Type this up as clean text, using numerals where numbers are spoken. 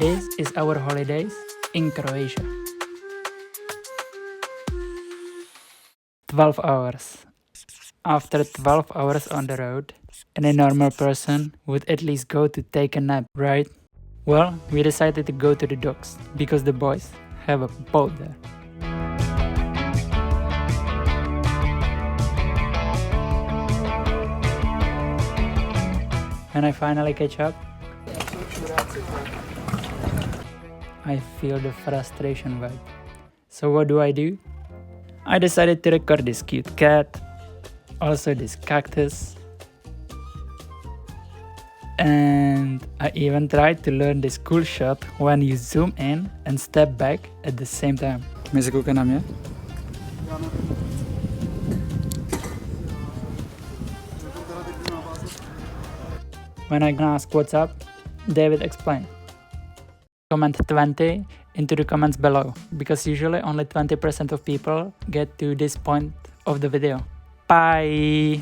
This is our holidays in Croatia. 12 hours. After 12 hours on the road, any normal person would at least go to take a nap, right? Well, we decided to go to the docks because the boys have a boat there. When I finally catch up, I feel the frustration vibe. So what do? I decided to record this cute cat, also this cactus, and I even tried to learn this cool shot when you zoom in and step back at the same time. Můžeš koukat na mě? When I ask what's up, David explained. Comment 20 into the comments below, because usually only 20% of people get to this point of the video. Bye!